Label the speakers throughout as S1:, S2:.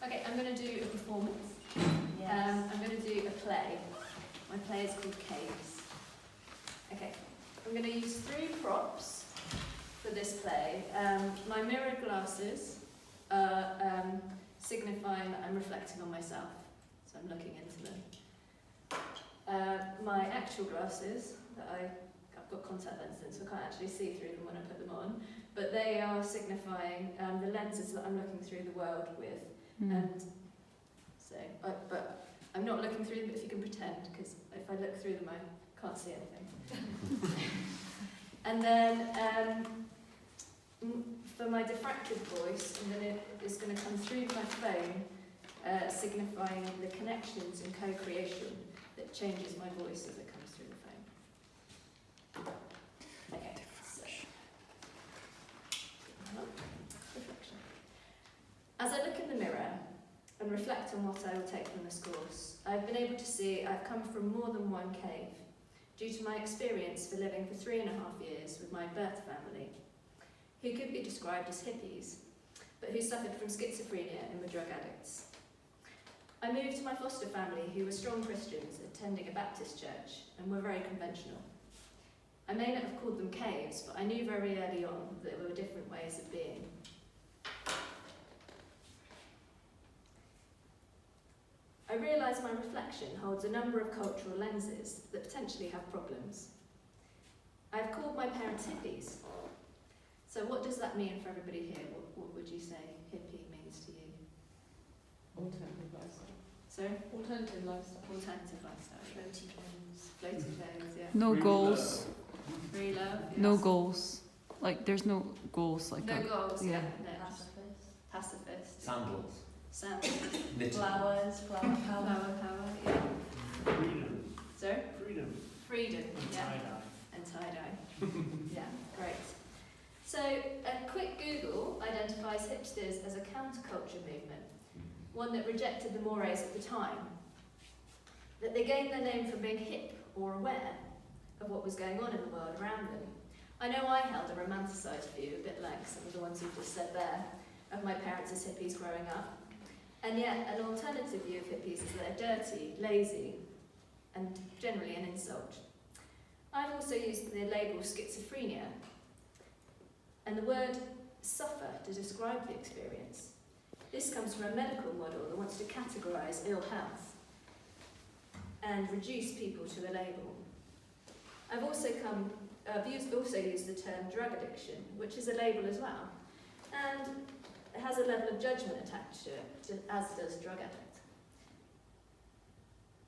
S1: Okay, I'm going to do a performance.
S2: Yes.
S1: I'm going to do a play. My play is called Caves. Okay, I'm going to use 3 props for this play. My mirrored glasses are signifying that I'm reflecting on myself, so I'm looking into them. My actual glasses, that I've got contact lenses in, so I can't actually see through them when I put them on, but they are signifying the lenses that I'm looking through the world with. And so, but I'm not looking through them, but if you can pretend, because if I look through them, I can't see anything. And then for my diffracted voice, it's going to come through my phone, signifying the connections and co-creation that changes my voice as it comes through the phone. Okay, so. Reflection. As I look in the mirror and reflect on what I will take from this course, I've been able to see I've come from more than one cave, due to my experience for living for 3.5 years with my birth family, who could be described as hippies, but who suffered from schizophrenia and were drug addicts. I moved to my foster family, who were strong Christians attending a Baptist church and were very conventional. I may not have called them caves, but I knew very early on that there were different ways of being. I realise my reflection holds a number of cultural lenses that potentially have problems. I've called my parents hippies. So what does that mean for everybody here? What would you say hippie means to you?
S2: Alternative lifestyle.
S1: Sorry?
S2: Alternative lifestyle.
S1: Alternative lifestyle.
S2: Floaty clothes.
S1: Floaty clothes, yeah.
S3: No
S4: Free
S3: goals.
S1: Free love, yes.
S3: No goals. Like there's no goals like
S1: No
S3: that.
S1: goals, yeah.
S3: Yeah.
S1: No.
S2: Pacifist.
S1: Pacifist.
S4: Sandals.
S1: Sandals.
S4: Knitting.
S2: Flowers. Flower power.
S1: Flower power, yeah.
S4: Freedom.
S1: Sorry?
S4: Freedom.
S1: Freedom,
S4: And
S1: yeah.
S4: tie-dye.
S1: And tie-dye. Yeah, great. So a quick Google identifies hipsters as a counterculture movement, one that rejected the mores at the time, that they gained their name from being hip or aware of what was going on in the world around them. I know I held a romanticised view, a bit like some of the ones you've just said there, of my parents as hippies growing up, and yet an alternative view of hippies is that they're dirty, lazy, and generally an insult. I've also used the label schizophrenia, and the word suffer to describe the experience. This comes from a medical model that wants to categorise ill health and reduce people to a label. I've also used the term drug addiction, which is a label as well, and it has a level of judgment attached to it, as does drug addict,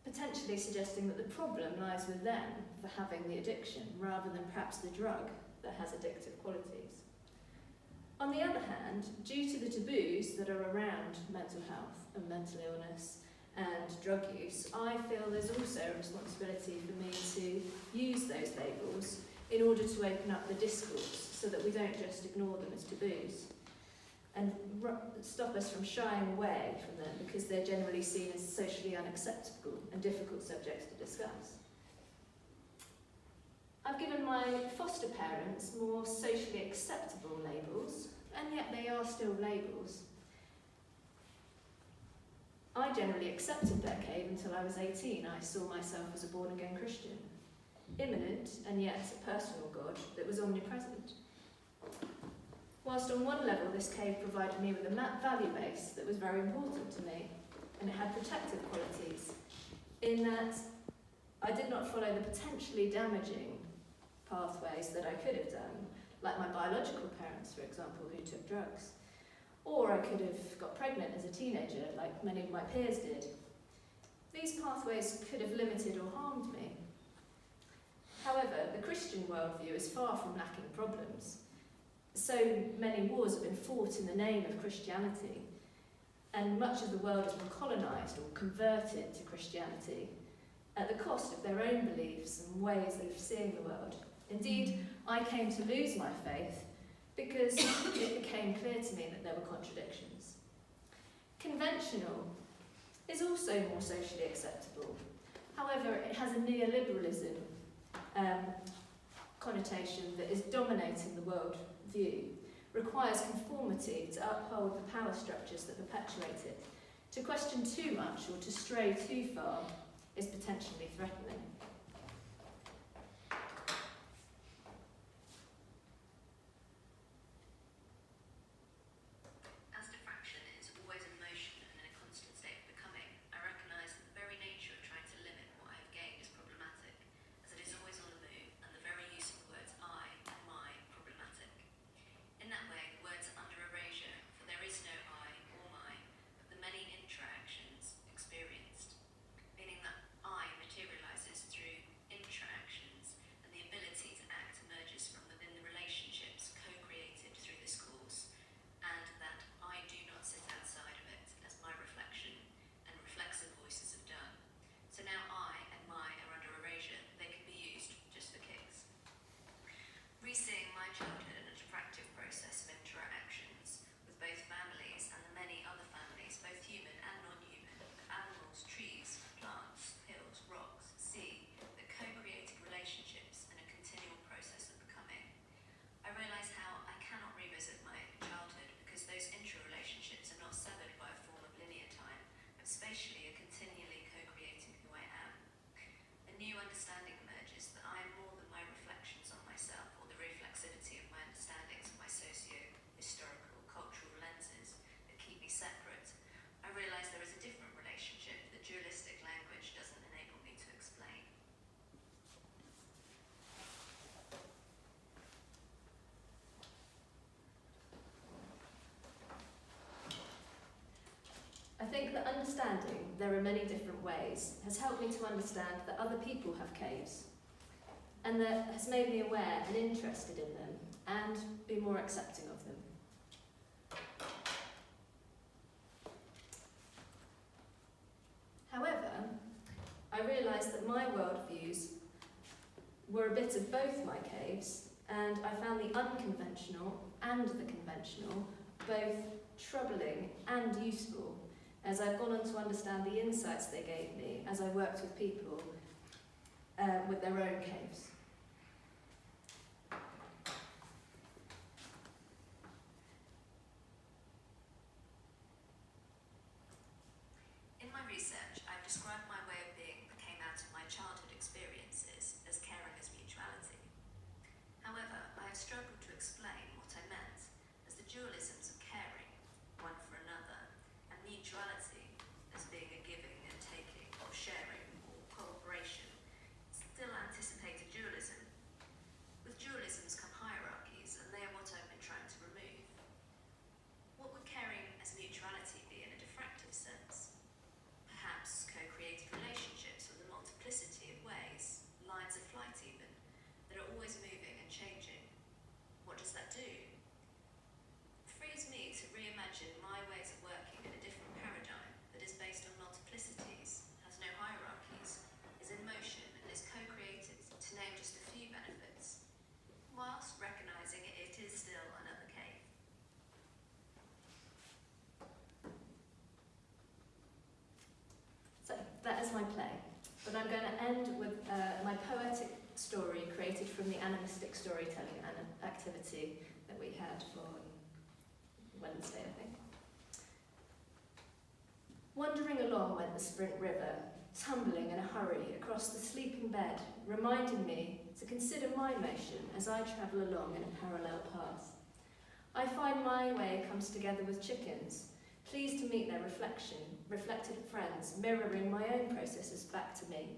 S1: potentially suggesting that the problem lies with them for having the addiction, rather than perhaps the drug that has addictive qualities. On the other hand, due to the taboos that are around mental health and mental illness and drug use, I feel there's also a responsibility for me to use those labels in order to open up the discourse so that we don't just ignore them as taboos and stop us from shying away from them because they're generally seen as socially unacceptable and difficult subjects to discuss. I've given my foster parents more socially acceptable labels, and yet they are still labels. I generally accepted their cave until I was 18. I saw myself as a born-again Christian, immanent and yet a personal God that was omnipresent. Whilst on one level this cave provided me with a value base that was very important to me, and it had protective qualities, in that I did not follow the potentially damaging pathways that I could have done, like my biological parents, for example, who took drugs. Or I could have got pregnant as a teenager, like many of my peers did. These pathways could have limited or harmed me. However, the Christian worldview is far from lacking problems. So many wars have been fought in the name of Christianity, and much of the world has been colonised or converted to Christianity at the cost of their own beliefs and ways of seeing the world. Indeed, I came to lose my faith because it became clear to me that there were contradictions. Conventional is also more socially acceptable. However, it has a neoliberalism connotation that is dominating the world view, requires conformity to uphold the power structures that perpetuate it, To question too much or to stray too far is potentially threatening.
S4: As diffraction is always in motion and in a constant state of becoming, I recognise that the very nature of trying to limit what I have gained is problematic, as it is always on the move, and the very use of the words I and my problematic. In that way, the words are under erasure, for there is no I or my, but the many interactions experienced, meaning that I materialises through interactions, and the ability to act emerges from within the relationships co-created through this course, and that I do not sit outside of it, as my reflection and reflexive voices have done. So now I and my are under erasure, they can be used just for kicks. Reseeing my childhood in a diffractive process of interactions with both families and the many other families, both human and non-human, of animals, trees, plants, hills, rocks, sea, that co-created relationships in a continual process of becoming. I realise how I cannot revisit my childhood because those interrelationships are not severed by a form of linear time, but spatially are continually co-creating who I am. A new understanding emerges that I am more than my reflections on myself or the reflexivity of my understandings of my socio-historical, cultural lenses that keep me separate. I realise there is a different relationship that dualistic language doesn't enable me to explain.
S1: I think that understanding there are many different ways has helped me to understand that other people have caves, and that has made me aware and interested in them and be more accepting of them. However, I realised that my worldviews were a bit of both my caves, and I found the unconventional and the conventional both troubling and useful, as I've gone on to understand the insights they gave me as I worked with people with their own caves.
S4: In my research, I've described my way of being that came out of my childhood experiences as caring as mutuality. However, I have struggled to explain what I meant as the dualisms of caring, one for another, and mutuality as being a giving and taking, or sharing, or cooperation, still anticipate a dualism. With dualisms come hierarchies, and they are what I've been trying to remove. What would caring as mutuality be in a diffractive sense? Perhaps co-created relationships with a multiplicity of ways, lines of flight even, that are always moving and changing. What does that do? It frees me to reimagine my ways of working in a different paradigm that is based on multiplicities, has no hierarchies, is in motion and is co-created, to name just a few benefits, whilst recognising it is still another cave.
S1: So that is my play, but I'm going to end with my poetic story created from the animistic storytelling activity that we had on Wednesday, I think. Wandering along went the Sprint River, tumbling in a hurry across the sleeping bed, reminding me to consider my motion as I travel along in a parallel path. I find my way comes together with chickens, pleased to meet their reflected friends, mirroring my own processes back to me.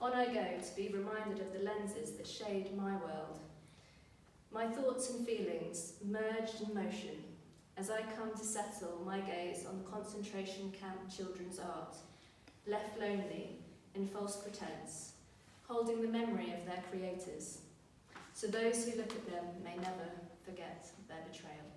S1: On I go to be reminded of the lenses that shade my world. My thoughts and feelings merged in motion as I come to settle my gaze on the concentration camp children's art, left lonely in false pretense, holding the memory of their creators, so those who look at them may never forget their betrayal.